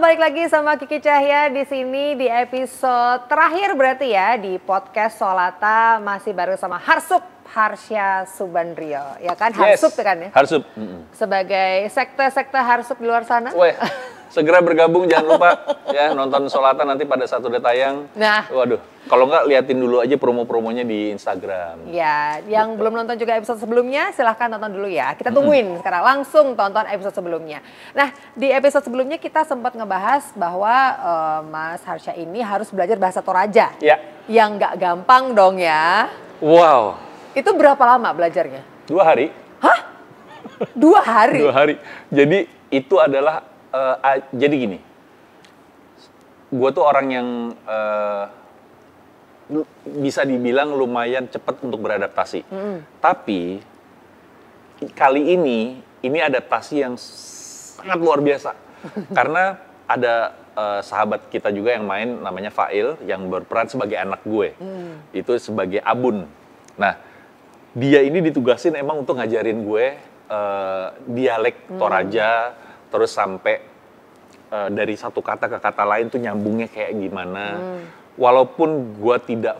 balik lagi sama Kiki Cahya di sini di episode terakhir berarti ya di podcast Solata, masih bareng sama Harsup Harsya Subandrio, ya kan? Harsup yes, kan ya? Harsup. Sebagai sekte-sekte Harsup di luar sana. Weh, segera bergabung, jangan lupa ya nonton Solata nanti pada saat udah tayang. Nah, waduh, kalau nggak liatin dulu aja promo-promonya di Instagram. Ya, yang belum nonton juga episode sebelumnya silahkan tonton dulu ya. Kita tungguin sekarang, langsung tonton episode sebelumnya. Nah, di episode sebelumnya kita sempat ngebahas bahwa Mas Harsya ini harus belajar bahasa Toraja. Ya. Yang nggak gampang dong ya. Wow. Itu berapa lama belajarnya? 2 hari. Hah? 2 hari? 2 hari. Jadi itu adalah, jadi gini. Gue tuh orang yang bisa dibilang lumayan cepat untuk beradaptasi. Tapi kali ini adaptasi yang sangat luar biasa. Karena ada sahabat kita juga yang main namanya Fail yang berperan sebagai anak gue. Itu sebagai Abun. Nah, dia ini ditugasin emang untuk ngajarin gue dialek Toraja, terus sampai dari satu kata ke kata lain tuh nyambungnya kayak gimana. Walaupun gue tidak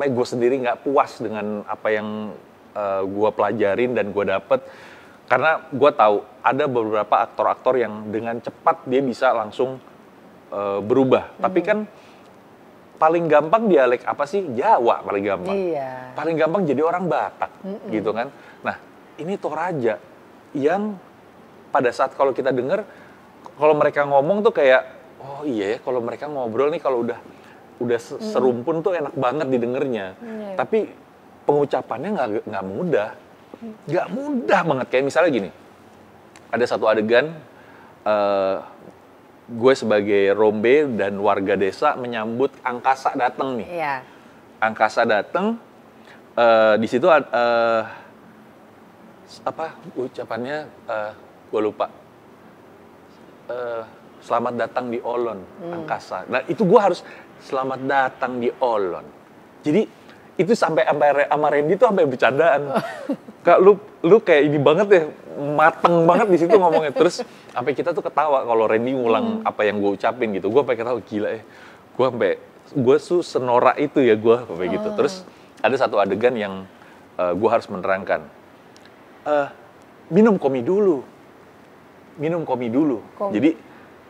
gue sendiri nggak puas dengan apa yang gue pelajarin dan gue dapet, karena gue tahu ada beberapa aktor-aktor yang dengan cepat dia bisa langsung berubah. Tapi kan paling gampang dialek apa sih? Jawa paling gampang. Iya. Paling gampang jadi orang Batak, gitu kan. Nah, ini Toraja yang pada saat kalau kita dengar, kalau mereka ngomong tuh kayak, oh iya ya, kalau mereka ngobrol nih kalau udah serumpun tuh enak banget didengarnya. Tapi pengucapannya nggak mudah. Nggak mudah banget. Kayak misalnya gini, ada satu adegan, gue sebagai Rombe dan warga desa menyambut angkasa datang nih. Iya. Angkasa datang, di situ apa ucapannya? Gue lupa. Selamat datang di Olon, angkasa. Nah itu gue harus selamat datang di Olon. Jadi itu sampai sama Randy tuh sampai bercandaan. Kak lu kayak ini banget ya, mateng banget di situ ngomongnya. Terus sampai kita tuh ketawa kalau Randy ngulang apa yang gue ucapin gitu. Gue sampai ketawa, gila ya. Gue tuh senorak itu ya gue kayak gitu. Terus ada satu adegan yang gue harus menerangkan. Minum komi dulu. Komi. Jadi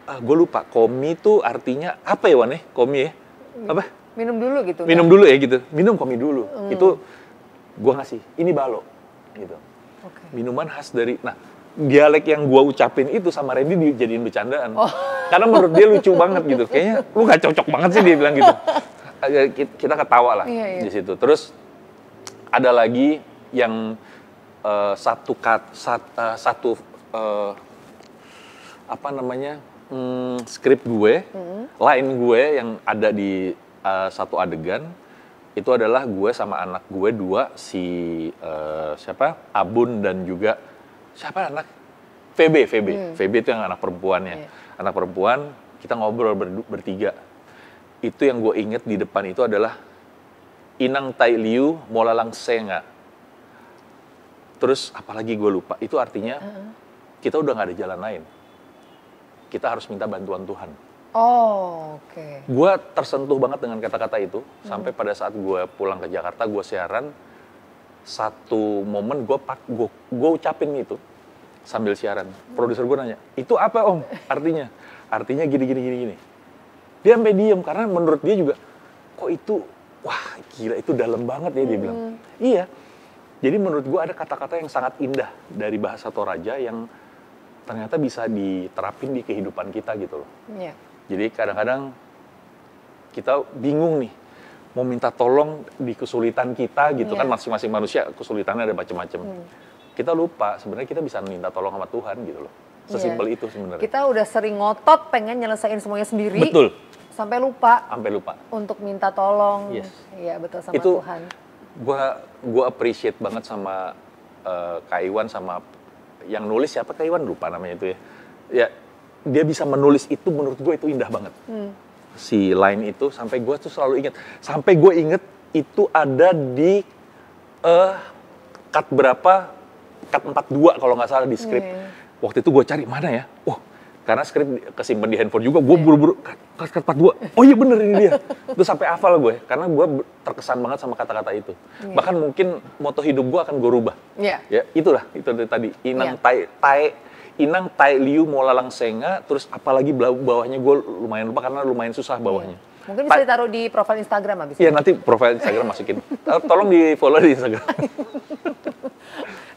gue lupa, komi tuh artinya apa ya Wan ya? Komi ya? Apa? Minum dulu gitu. Minum dulu ya gitu. Minum komi dulu. Itu gue ngasih, ini balo gitu. Minuman khas dari, nah dialek yang gue ucapin itu sama Randy dijadiin bercandaan. Karena menurut dia lucu banget gitu. Kayaknya lu gak cocok banget sih dia bilang gitu. Kita ketawa lah di situ. Terus ada lagi yang skrip gue, line gue yang ada di satu adegan itu adalah gue sama anak gue dua, Abun dan juga VB itu yang anak perempuannya. Anak perempuan, kita ngobrol bertiga. Itu yang gue inget di depan itu adalah Inang Tai Liu Molalang Senga. Terus apalagi gue lupa, itu artinya kita udah gak ada jalan lain. Kita harus minta bantuan Tuhan. Gue tersentuh banget dengan kata-kata itu. Sampai pada saat gue pulang ke Jakarta, gue siaran. Satu momen gue ucapin itu sambil siaran. Produser gue nanya, itu apa Om artinya? Artinya gini. Dia sampai diem, karena menurut dia juga, kok itu, wah gila itu dalam banget ya dia bilang. Iya, jadi menurut gue ada kata-kata yang sangat indah dari bahasa Toraja yang ternyata bisa diterapin di kehidupan kita gitu loh. Jadi kadang-kadang kita bingung nih, mau minta tolong di kesulitan kita gitu kan, masing-masing manusia kesulitannya ada macam-macam. Kita lupa sebenarnya kita bisa minta tolong sama Tuhan gitu loh. Sesimpel itu sebenarnya. Kita udah sering ngotot pengen nyelesain semuanya sendiri. Betul. Sampai lupa. Untuk minta tolong. Iya betul, sama itu, Tuhan. Gue appreciate banget sama Kak Iwan, sama yang nulis siapa, Kak Iwan lupa namanya itu ya. Ya dia bisa menulis itu, menurut gue itu indah banget. Si line itu sampai gue tuh selalu ingat. Sampai gue inget itu ada di cut 42 kalau nggak salah di skrip. Waktu itu gue cari mana ya. Karena skrip kesimpan di handphone juga, gue buru-buru cut part 2. Oh iya bener ini dia. Itu sampai hafal gue, karena gue terkesan banget sama kata-kata itu. Bahkan mungkin moto hidup gue akan gue rubah. Ya itulah, itu tadi. Inang Inang tai liu mola lang senga, terus apalagi bawahnya gue lumayan lupa karena lumayan susah bawahnya. Mungkin bisa ditaruh di profil Instagram abis Iya, nanti profil Instagram masukin. Tolong di-follow di Instagram.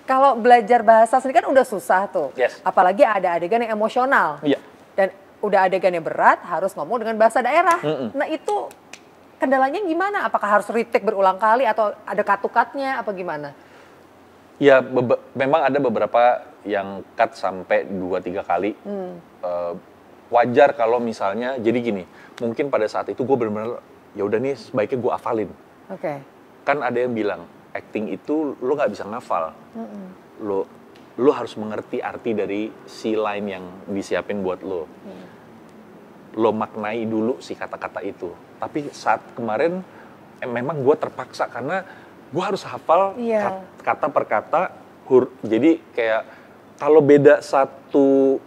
Kalau belajar bahasa sendiri kan udah susah tuh. Apalagi ada adegan yang emosional. Iya. Dan udah adegan yang berat, harus ngomong dengan bahasa daerah. Nah itu kendalanya gimana? Apakah harus retake berulang kali atau ada cut-nya apa gimana? Ya memang ada beberapa yang cut sampai 2-3 kali. Wajar kalau misalnya, jadi gini, mungkin pada saat itu gue benar-benar, ya udah nih sebaiknya gue hafalin. Kan ada yang bilang, acting itu lo nggak bisa ngafal, lo harus mengerti arti dari si line yang disiapin buat lo. Lo maknai dulu si kata-kata itu. Tapi saat kemarin memang gue terpaksa karena gue harus hafal kata per kata. Jadi kayak kalau beda 1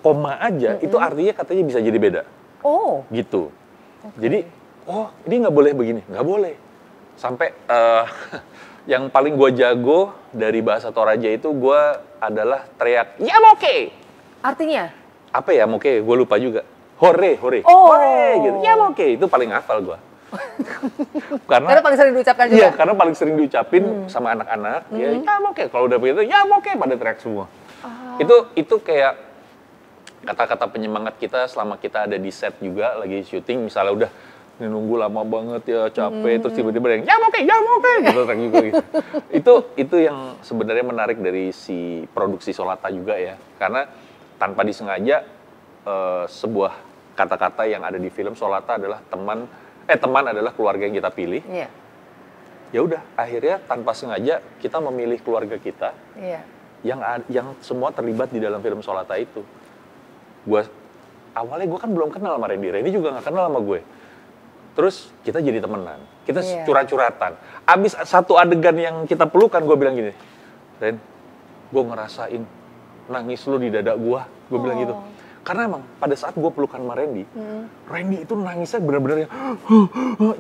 koma aja, itu artinya katanya bisa jadi beda. Gitu. Jadi, ini nggak boleh begini, nggak boleh. Sampai yang paling gue jago dari bahasa Toraja itu gue adalah teriak ya moke. Artinya? Apa ya moke? Gue lupa juga. Hore, hore, hore gitu. Ya moke itu paling hafal gue. karena paling sering diucapkan juga. Iya, karena paling sering diucapin sama anak-anak. Ya moke. Kalau udah begitu ya moke pada teriak semua. Itu kayak kata-kata penyemangat kita selama kita ada di set juga lagi syuting. Misalnya udah nunggu lama banget ya, capek, terus tiba-tiba yang ya moke gitu. Itu yang sebenarnya menarik dari si produksi Solata juga ya, karena tanpa disengaja sebuah kata-kata yang ada di film Solata adalah teman adalah keluarga yang kita pilih. Ya udah, akhirnya tanpa sengaja kita memilih keluarga kita yang semua terlibat di dalam film Solata itu. Awalnya gue kan belum kenal sama Randy juga nggak kenal sama gue. Terus kita jadi temenan, kita curhat-curhatan. Abis satu adegan yang kita pelukan, gue bilang gini, Ren, gue ngerasain nangis lu di dada gue bilang gitu. Karena emang pada saat gue pelukan sama Randy itu nangisnya bener-bener yang,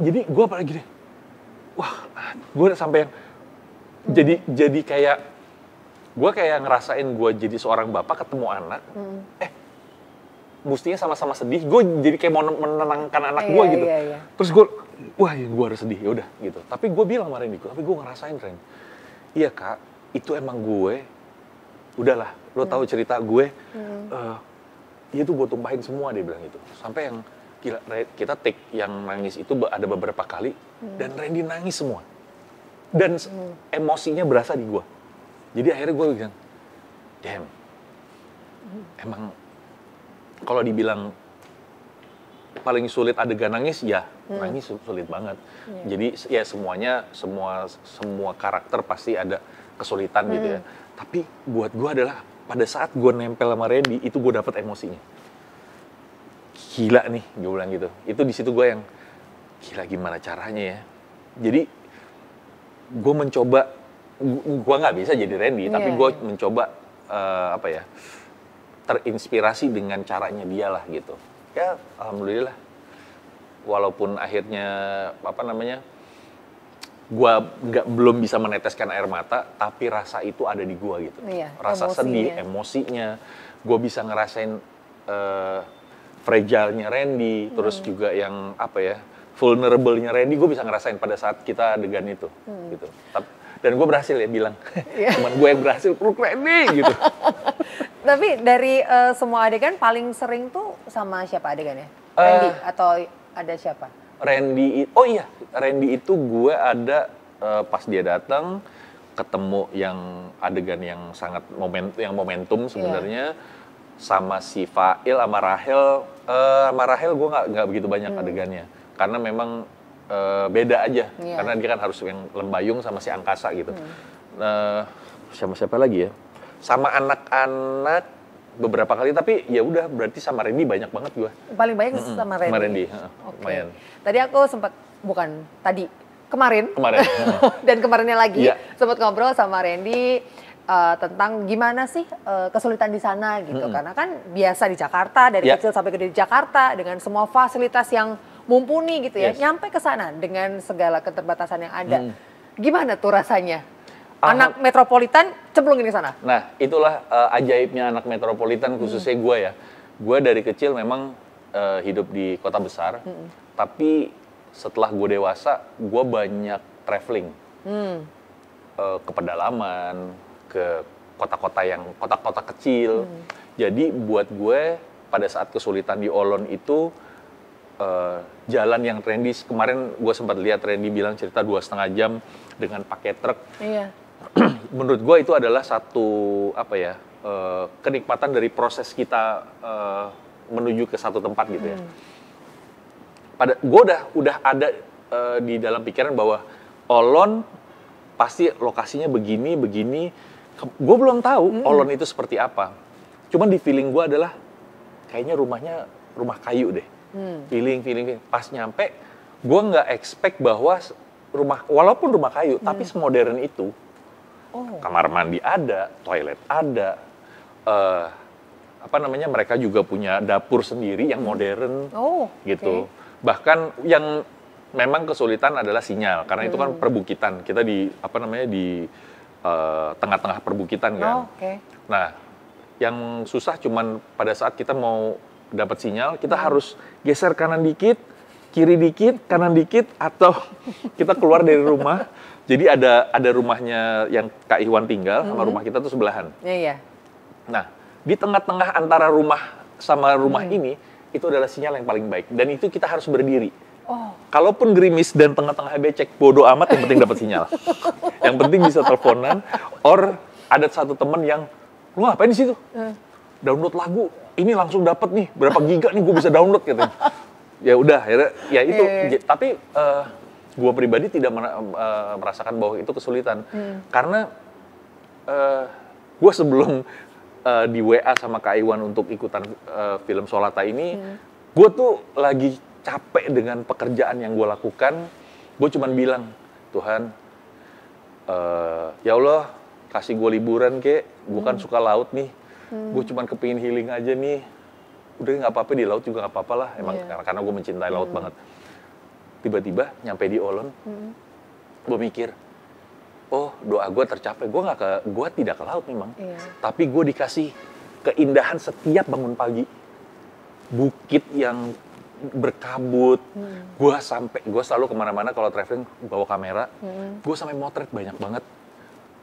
jadi gue apalagi gini, wah, gue sampai yang, jadi kayak, gue kayak ngerasain gue jadi seorang bapak ketemu anak, mestinya sama-sama sedih, gue jadi kayak mau menenangkan anak gue gitu. Terus gue, wah ya gue harus sedih, ya udah gitu. Tapi gue bilang sama Randy, tapi gue ngerasain Ren, iya kak, itu emang gue, udahlah, lo tahu cerita gue, itu gue tumpahin semua, dia bilang gitu. Sampai yang gila, kita take yang nangis itu ada beberapa kali, dan Randy nangis semua. Dan emosinya berasa di gue. Jadi akhirnya gue bilang, damn, emang kalau dibilang paling sulit adegan nangis, ya nangis sulit banget. Jadi ya semua karakter pasti ada kesulitan gitu ya. Tapi buat gue adalah pada saat gue nempel sama Randy, itu gue dapet emosinya. Gila nih, gue bilang gitu. Itu di situ gue yang gila gimana caranya ya. Jadi gue mencoba, gue nggak bisa jadi Randy, tapi gue mencoba terinspirasi dengan caranya dia lah gitu. Ya alhamdulillah, walaupun akhirnya gue belum bisa meneteskan air mata, tapi rasa itu ada di gue gitu. Rasa sedih, emosinya, gue bisa ngerasain fragile-nya Randy, terus juga yang vulnerable-nya Randy, gue bisa ngerasain pada saat kita adegan itu gitu. Dan gue berhasil ya bilang, cuman gue yang berhasil peluk Randy gitu. Tapi dari semua adegan paling sering tuh sama siapa adegannya? Randy atau ada siapa? Randy itu gue ada pas dia datang ketemu yang adegan yang sangat momentum sebenarnya, sama si Fail sama Rahel gue nggak begitu banyak adegannya karena memang beda aja karena dia kan harus yang lembayung sama si angkasa gitu. Siapa lagi ya? Sama anak-anak beberapa kali, tapi ya udah berarti sama Randy banyak banget gue. Paling banyak sama Randy. Sama Randy, lumayan. Tadi aku sempat kemarin. Dan kemarinnya lagi sempat ngobrol sama Randy. tentang gimana sih kesulitan di sana gitu. Karena kan biasa di Jakarta, dari kecil sampai gede di Jakarta dengan semua fasilitas yang mumpuni gitu ya. Nyampe ke sana dengan segala keterbatasan yang ada. Gimana tuh rasanya? Anak metropolitan cemplungin ke sana. Nah, itulah ajaibnya anak metropolitan khususnya gue ya. Gue dari kecil memang hidup di kota besar, tapi setelah gue dewasa, gue banyak traveling ke pedalaman, ke kota-kota kecil. Jadi buat gue pada saat kesulitan di Olon itu jalan yang Randy kemarin gue sempat lihat Randy bilang cerita 2,5 jam dengan pakai truk. Iya. Menurut gue itu adalah satu kenikmatan dari proses kita menuju ke satu tempat gitu ya. Gue udah ada di dalam pikiran bahwa Olon pasti lokasinya begini. Gue belum tahu Olon itu seperti apa. Cuman di feeling gue adalah kayaknya rumahnya rumah kayu deh. Feeling. Pas nyampe, gue nggak expect bahwa walaupun rumah kayu, tapi semodern itu. Kamar mandi ada, toilet ada. Mereka juga punya dapur sendiri yang modern gitu. Bahkan yang memang kesulitan adalah sinyal karena itu kan perbukitan. Kita di tengah-tengah perbukitan kan. Nah, yang susah cuman pada saat kita mau dapat sinyal, kita harus geser kanan dikit, kiri dikit, kanan dikit, atau kita keluar dari rumah. Jadi ada rumahnya yang Kak Iwan tinggal sama rumah kita tuh sebelahan. Iya. Nah, di tengah-tengah antara rumah sama rumah ini, itu adalah sinyal yang paling baik. Dan itu kita harus berdiri. Kalaupun gerimis dan tengah-tengah becek, bodo amat, yang penting dapat sinyal. Yang penting bisa teleponan. Or ada satu temen yang, lu ngapain di situ? Download lagu. Ini langsung dapat nih, berapa giga nih gue bisa download gitu. Ya udah, ya itu. Tapi gue pribadi tidak merasakan bahwa itu kesulitan. Karena gue sebelum di WA sama Kak Iwan untuk ikutan film Solata ini, gue tuh lagi capek dengan pekerjaan yang gue lakukan. Gue cuman bilang, Tuhan, ya Allah, kasih gue liburan kek, gue kan suka laut nih. Gue cuman kepingin healing aja nih. Udah nggak apa-apa, di laut juga nggak apa-apa lah. Emang karena gue mencintai laut banget. Tiba-tiba nyampe di Olon, gue mikir, oh doa gue tercapai. Gue tidak ke laut memang, tapi gue dikasih keindahan setiap bangun pagi. Bukit yang berkabut, gue selalu kemana-mana kalau traveling bawa kamera, gue sampai motret banyak banget.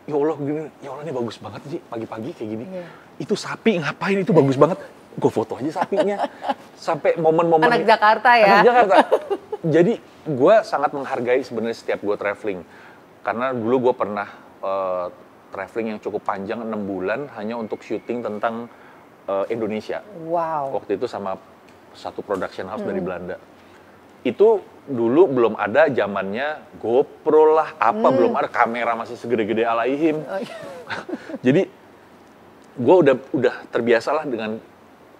Ya Allah gini, ya Allah ini bagus banget sih pagi-pagi kayak gini. Itu sapi ngapain itu bagus banget, gue foto aja sapinya. Sampai momen-momen anak Jakarta ya. Anak Jakarta. Jadi gue sangat menghargai sebenarnya setiap gue traveling. Karena dulu gue pernah traveling yang cukup panjang 6 bulan hanya untuk syuting tentang Indonesia. Wow. Waktu itu sama satu production house dari Belanda. Itu dulu belum ada zamannya GoPro lah, belum ada kamera masih segede-gede Alaihim. Jadi gue udah terbiasa lah dengan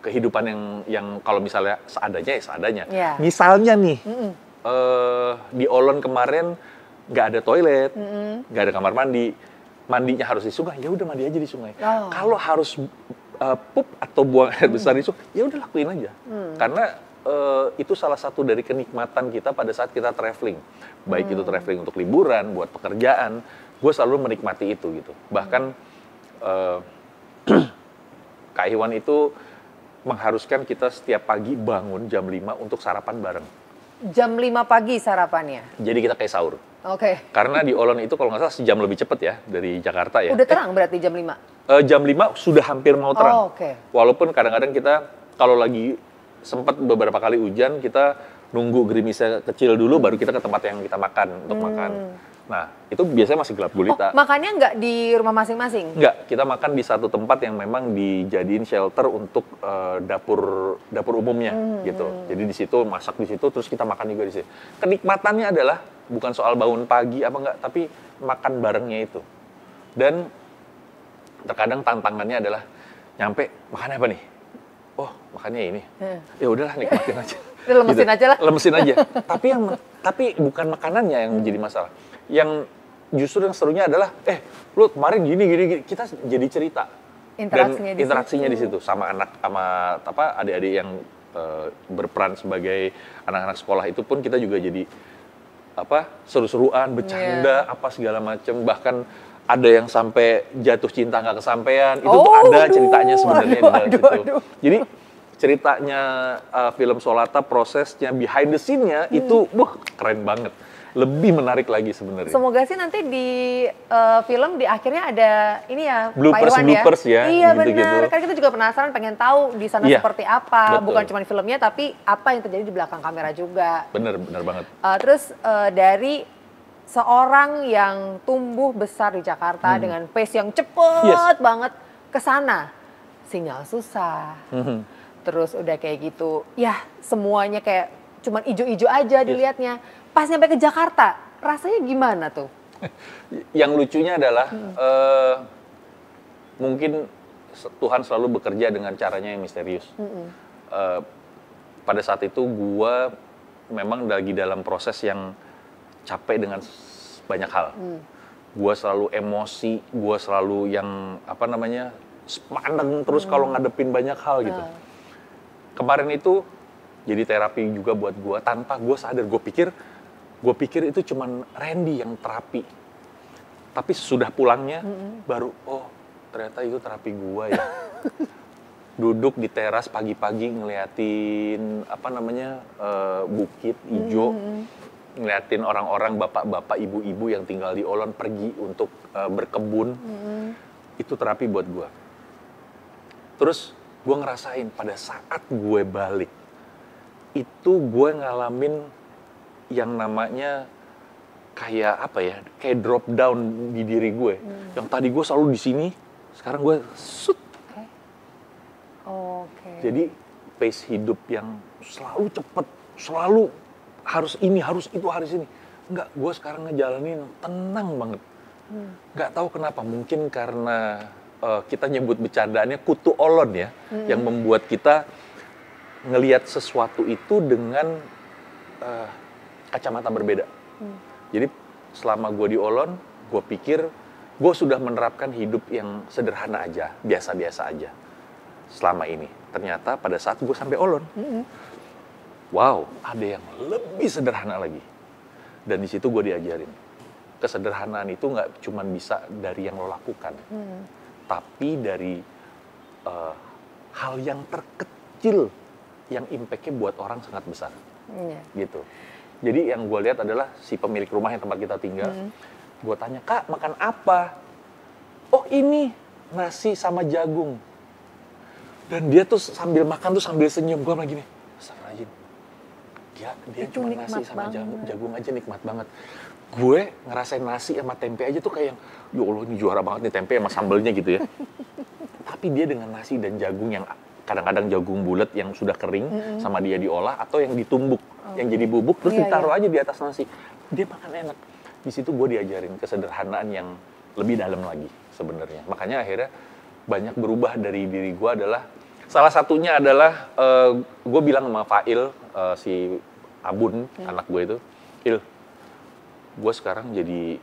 kehidupan yang kalau misalnya seadanya ya seadanya. Misalnya nih, di Olon kemarin nggak ada toilet, nggak ada kamar mandi, mandinya harus di sungai, ya udah mandi aja di sungai. Kalau harus pup atau buang air besar di sungai, ya udah lakuin aja. Karena itu salah satu dari kenikmatan kita pada saat kita traveling. Baik itu traveling untuk liburan, buat pekerjaan, gue selalu menikmati itu gitu. Bahkan Kak Iwan itu mengharuskan kita setiap pagi bangun jam 5 untuk sarapan bareng. Jam 5 pagi sarapannya? Jadi kita kayak sahur. Oke. Karena di Olon itu kalau nggak salah sejam lebih cepat ya dari Jakarta ya. Udah terang berarti jam 5? Jam 5 sudah hampir mau terang. Oke. Walaupun kadang-kadang kita kalau lagi sempat beberapa kali hujan, kita nunggu gerimisnya kecil dulu baru kita ke tempat yang kita makan untuk makan. Nah, itu biasanya masih gelap gulita. Makannya nggak di rumah masing-masing? Nggak, kita makan di satu tempat yang memang dijadiin shelter untuk dapur umumnya gitu. Jadi di situ masak di situ, terus kita makan juga di situ. Kenikmatannya adalah bukan soal bangun pagi apa enggak, tapi makan barengnya itu. Dan terkadang tantangannya adalah nyampe makan apa nih? Oh, makannya ini. Ya udahlah nikmatin aja. Lemesin gitu. Aja lah. Lemesin aja. Tapi bukan makanannya yang menjadi masalah. Yang justru yang serunya adalah, lu kemarin gini, kita jadi cerita. Interaksinya di situ sama adik-adik yang berperan sebagai anak-anak sekolah itu pun kita juga jadi seru-seruan, bercanda, apa segala macam, bahkan ada yang sampai jatuh cinta nggak kesampaian, itu tuh ada ceritanya sebenarnya di dalam situ. Jadi ceritanya film Solata, prosesnya, behind the scene-nya itu keren banget. Lebih menarik lagi sebenarnya. Semoga sih nanti di film di akhirnya ada ini ya, bloopers ya. Iya benar. Kan kita juga penasaran, pengen tahu di sana seperti apa. Betul. Bukan cuma filmnya, tapi apa yang terjadi di belakang kamera juga. Bener banget. Terus dari seorang yang tumbuh besar di Jakarta dengan pace yang cepet banget ke sana, sinyal susah. Terus udah kayak gitu, ya semuanya kayak cuman ijo-ijo aja dilihatnya. Pas nyampe ke Jakarta, rasanya gimana tuh? Yang lucunya adalah mungkin Tuhan selalu bekerja dengan caranya yang misterius. Pada saat itu gue memang lagi dalam proses yang capek dengan banyak hal. Gue selalu emosi, gue selalu yang sepandang terus kalau ngadepin banyak hal gitu. Kemarin itu jadi terapi juga buat gue, tanpa gue sadar. Gue pikir itu cuman Randy yang terapi. Tapi sudah pulangnya baru, ternyata itu terapi gue ya. Duduk di teras pagi-pagi ngeliatin bukit hijau, ngeliatin orang-orang, bapak-bapak, ibu-ibu yang tinggal di Olon pergi untuk berkebun. Itu terapi buat gue. Terus gue ngerasain pada saat gue balik, itu gue ngalamin yang namanya kayak drop down di diri gue. Yang tadi gue selalu di sini, sekarang gue sut. Jadi pace hidup yang selalu cepet, selalu harus ini, harus itu, harus ini. Enggak, gue sekarang ngejalanin tenang banget. Enggak tahu kenapa, mungkin karena kita nyebut bercandaannya kutu Olon ya, yang membuat kita ngelihat sesuatu itu dengan kacamata berbeda. Jadi selama gue di Olon, gue pikir gue sudah menerapkan hidup yang sederhana aja, biasa-biasa aja selama ini. Ternyata pada saat gue sampai Olon, wow, ada yang lebih sederhana lagi. Dan di situ gue diajarin, kesederhanaan itu nggak cuma bisa dari yang lo lakukan, tapi dari hal yang terkecil yang impact-nya buat orang sangat besar, gitu. Jadi yang gue lihat adalah si pemilik rumah yang tempat kita tinggal. Gue tanya, Kak, makan apa? Oh ini, nasi sama jagung. Dan dia tuh sambil makan tuh sambil senyum. Gue lagi nih, astagfirullahaladzim. Dia cuma nasi sama jagung aja nikmat banget. Gue ngerasain nasi sama tempe aja tuh kayak, ya Allah ini juara banget nih tempe sama sambelnya gitu ya. Tapi dia dengan nasi dan jagung yang kadang-kadang jagung bulat yang sudah kering sama dia diolah, atau yang ditumbuk, yang jadi bubuk terus ditaruh aja di atas nasi, dia makan enak. Di situ gue diajarin kesederhanaan yang lebih dalam lagi sebenarnya. Makanya akhirnya banyak berubah dari diri gue adalah, salah satunya adalah gue bilang sama Fail, si Abun, anak gue itu, Il, gue sekarang jadi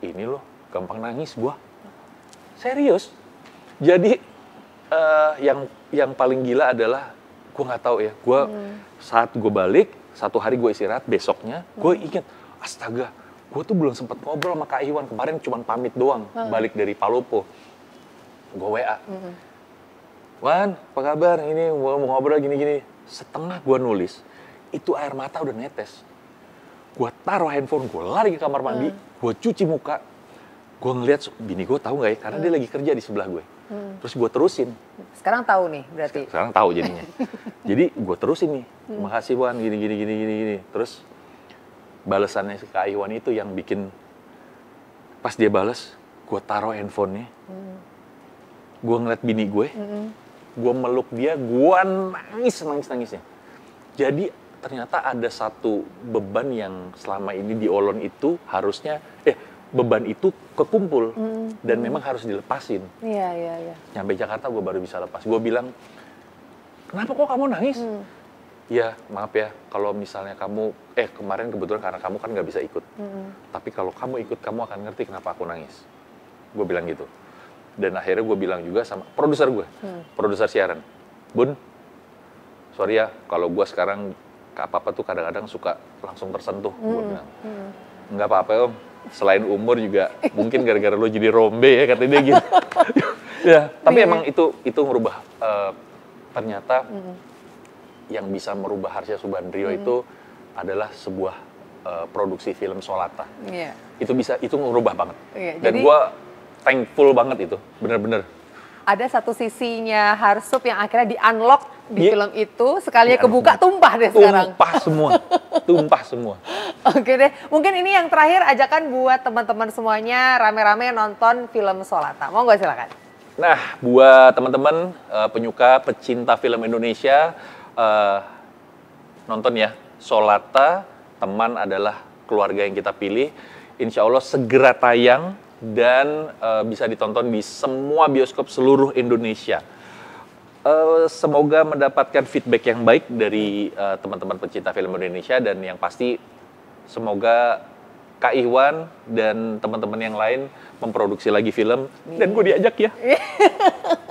ini loh, gampang nangis gue. Serius. Jadi yang paling gila adalah gue nggak tahu ya, gue saat gue balik, satu hari gue istirahat, besoknya gue ingat, astaga, gue tuh belum sempat ngobrol sama Kak Iwan, kemarin cuma pamit doang, balik dari Palopo. Gue WA, Wan, apa kabar? Ini mau ngobrol gini-gini. Setengah gue nulis, itu air mata udah netes. Gue taruh handphone, gue lari ke kamar mandi, gue cuci muka, gue ngeliat, bini gue tahu nggak ya? Karena dia lagi kerja di sebelah gue. Terus gue terusin. Sekarang tahu nih berarti? Sekarang tahu jadinya. Jadi gue terusin nih, makasih Wan, gini. Terus balasannya si Kak Iwan itu yang bikin, pas dia balas, gue taruh handphonenya, gue ngeliat bini gue, gue meluk dia, gue nangis-nangisnya. Jadi ternyata ada satu beban yang selama ini di Olon itu harusnya, beban itu kekumpul dan memang harus dilepasin. Iya. Nyampe Jakarta gue baru bisa lepas. Gue bilang, kenapa kok kamu nangis? iya maaf ya kalau misalnya kamu, kemarin kebetulan karena kamu kan nggak bisa ikut. Tapi kalau kamu ikut, kamu akan ngerti kenapa aku nangis. Gue bilang gitu. Dan akhirnya gue bilang juga sama produser gue, produser siaran. Bun, sorry ya kalau gue sekarang apa-apa tuh kadang-kadang suka langsung tersentuh. Gue bilang, nggak apa-apa om. Selain umur juga mungkin gara-gara lo jadi rombe ya, katanya dia gitu. Ya, tapi emang itu ngerubah, ternyata yang bisa merubah Harsha Subandrio itu adalah sebuah produksi film Solata. Itu ngerubah banget. Dan gue thankful banget itu, bener-bener. Ada satu sisinya Harsup yang akhirnya di-unlock di film itu, sekalinya kebuka tumpah deh sekarang. Tumpah semua. Oke deh, mungkin ini yang terakhir ajakan buat teman-teman semuanya rame-rame nonton film Solata. Mau nggak, silakan. Nah, buat teman-teman penyuka, pecinta film Indonesia, nonton ya, Solata, Teman Adalah Keluarga Yang Kita Pilih. Insya Allah segera tayang dan bisa ditonton di semua bioskop seluruh Indonesia. Semoga mendapatkan feedback yang baik dari teman-teman pecinta film Indonesia, dan yang pasti semoga Kak Ihwan dan teman-teman yang lain memproduksi lagi film dan gue diajak ya.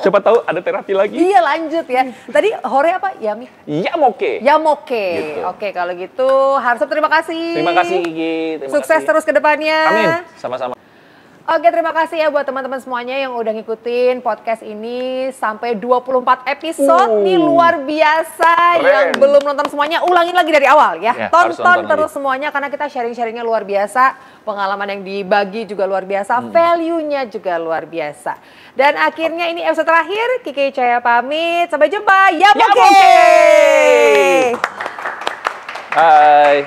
Siapa tahu ada terapi lagi. Iya, lanjut ya. Tadi hore apa? Yami? Yamoke. Gitu. Oke, kalau gitu Harsup terima kasih. Terima kasih Gigi. Sukses terus ke depannya. Amin. Sama-sama. Oke, terima kasih ya buat teman-teman semuanya yang udah ngikutin podcast ini sampai 24 episode. Nih luar biasa. Keren. Yang belum nonton semuanya, ulangin lagi dari awal ya. Tonton terus semuanya karena kita sharing-sharingnya luar biasa. Pengalaman yang dibagi juga luar biasa. Value-nya juga luar biasa. Dan akhirnya ini episode terakhir. Kiki Cahaya pamit. Sampai jumpa. Yamoke! Hai.